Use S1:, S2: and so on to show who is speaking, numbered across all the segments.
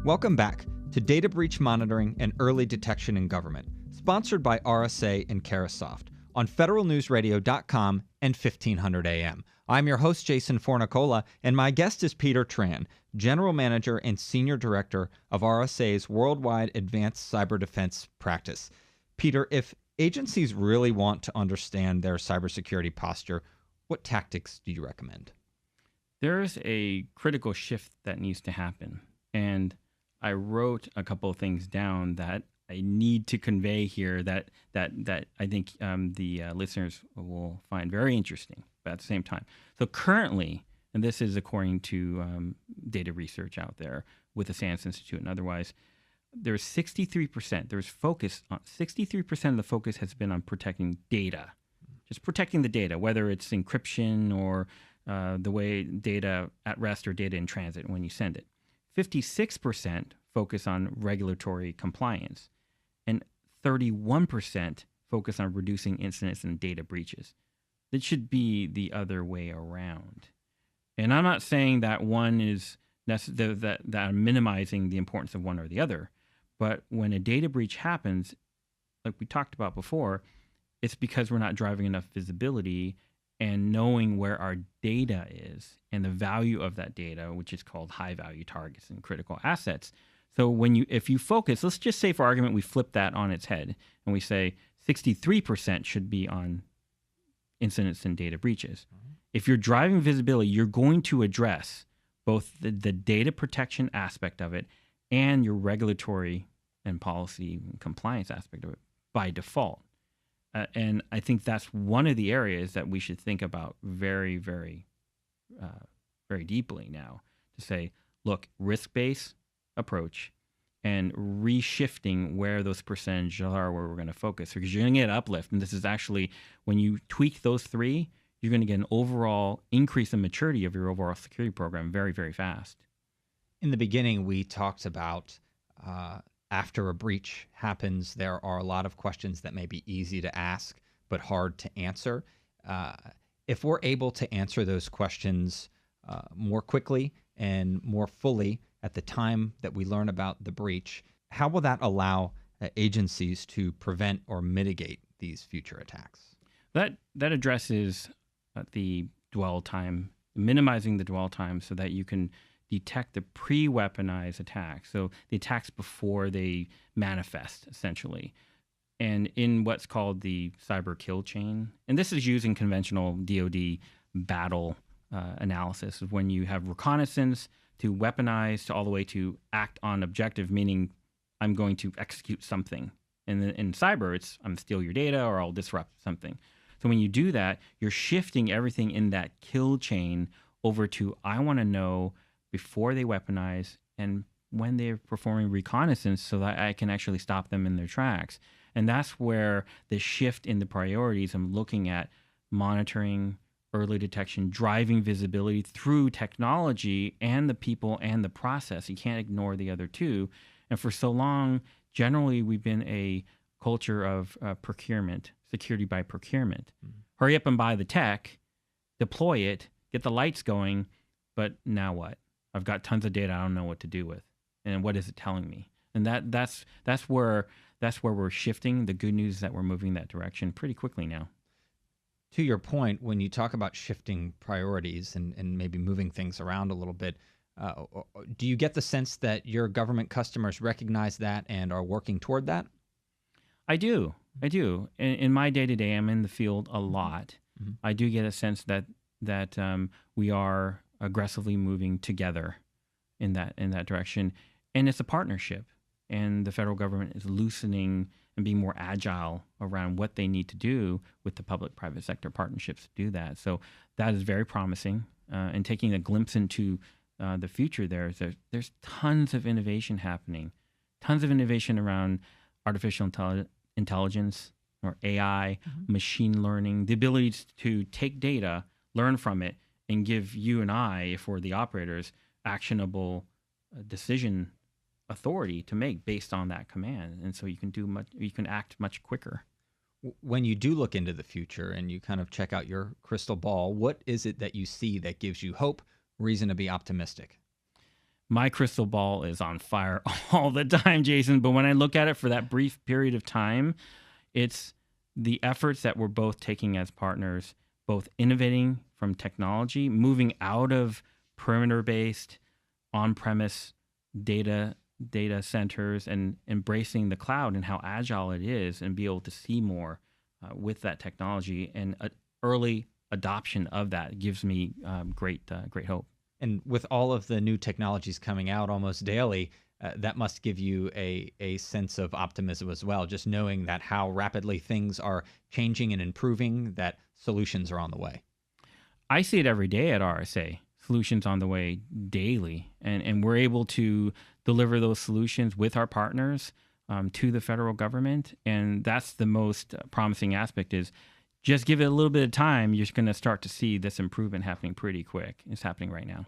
S1: Welcome back to Data Breach Monitoring and Early Detection in Government, sponsored by RSA and Carasoft on federalnewsradio.com and 1500 AM. I'm your host, Jason Fornicola, and my guest is Peter Tran, General Manager and Senior Director of RSA's Worldwide Advanced Cyber Defense Practice. Peter, if agencies really want to understand their cybersecurity posture, what tactics do you recommend?
S2: There's a critical shift that needs to happen, and I wrote a couple of things down that I need to convey here that I think the listeners will find very interesting, but at the same time. So currently, and this is according to data research out there with the SANS Institute and otherwise, there's 63%. There's focus on 63% of the focus has been on protecting data, just protecting the data, whether it's encryption or the way data at rest or data in transit when you send it. 56% focus on regulatory compliance, and 31% focus on reducing incidents and data breaches. It should be the other way around. And I'm not saying that one is that I'm minimizing the importance of one or the other, but when a data breach happens, like we talked about before, it's because we're not driving enough visibility and knowing where our data is and the value of that data, which is called high value targets and critical assets. So if you focus, let's just say for argument, we flip that on its head and we say 63% should be on incidents and data breaches. Mm-hmm. If you're driving visibility, you're going to address both the data protection aspect of it and your regulatory and policy and compliance aspect of it by default. And I think that's one of the areas that we should think about very, very, very deeply now to say, look, risk-based approach and reshifting where those percentages are, where we're going to focus, because you're going to get uplift. And this is actually, when you tweak those three, you're going to get an overall increase in maturity of your overall security program very, very fast.
S1: In the beginning, we talked about after a breach happens, there are a lot of questions that may be easy to ask but hard to answer. If we're able to answer those questions more quickly and more fully at the time that we learn about the breach, how will that allow agencies to prevent or mitigate these future attacks?
S2: That addresses the dwell time, minimizing the dwell time so that you can detect the pre-weaponized attacks, so the attacks before they manifest, essentially. And in what's called the cyber kill chain, and this is using conventional DoD battle analysis, of when you have reconnaissance to weaponize to all the way to act on objective, meaning I'm going to execute something. And in cyber, it's I'm steal your data or I'll disrupt something. So when you do that, you're shifting everything in that kill chain over to I want to know before they weaponize and when they're performing reconnaissance so that I can actually stop them in their tracks. And that's where the shift in the priorities, I'm looking at monitoring, early detection, driving visibility through technology and the people and the process. You can't ignore the other two. And for so long, generally, we've been a culture of procurement, security by procurement. Mm-hmm. Hurry up and buy the tech, deploy it, get the lights going, but now what? I've got tons of data I don't know what to do with. And what is it telling me? And that's where we're shifting. The good news is that we're moving that direction pretty quickly now.
S1: To your point, when you talk about shifting priorities and maybe moving things around a little bit, do you get the sense that your government customers recognize that and are working toward that?
S2: I do. In my day-to-day, I'm in the field a lot. Mm-hmm. I do get a sense that we are aggressively moving together in that direction. And it's a partnership. And the federal government is loosening and being more agile around what they need to do with the public-private sector partnerships to do that. So that is very promising. And taking a glimpse into the future there's tons of innovation happening, tons of innovation around artificial intelligence or AI, mm-hmm. machine learning, the ability to take data, learn from it, and give you and I, if we're the operators, actionable decision authority to make based on that command. And so you can act much quicker.
S1: When you do look into the future and you kind of check out your crystal ball, what is it that you see that gives you hope, reason to be optimistic?
S2: My crystal ball is on fire all the time, Jason. But when I look at it for that brief period of time, it's the efforts that we're both taking as partners, both innovating from technology, moving out of perimeter-based, on-premise data centers, and embracing the cloud and how agile it is, and be able to see more with that technology. And early adoption of that gives me great hope.
S1: And with all of the new technologies coming out almost daily, that must give you a sense of optimism as well, just knowing that how rapidly things are changing and improving, that solutions are on the way.
S2: I see it every day at RSA, solutions on the way daily, and we're able to deliver those solutions with our partners to the federal government. And that's the most promising aspect, is just give it a little bit of time. You're going to start to see this improvement happening pretty quick. It's happening right now.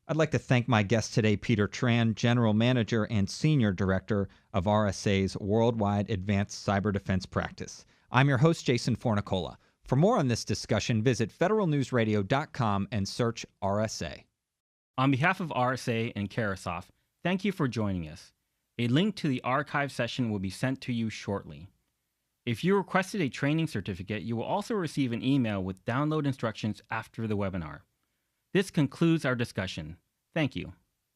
S1: I'd like to thank my guest today, Peter Tran, General Manager and Senior Director of RSA's Worldwide Advanced Cyber Defense Practice. I'm your host, Jason Fornicola. For more on this discussion, visit federalnewsradio.com and search RSA.
S2: On behalf of RSA and Carahsoft, thank you for joining us. A link to the archive session will be sent to you shortly. If you requested a training certificate, you will also receive an email with download instructions after the webinar. This concludes our discussion. Thank you.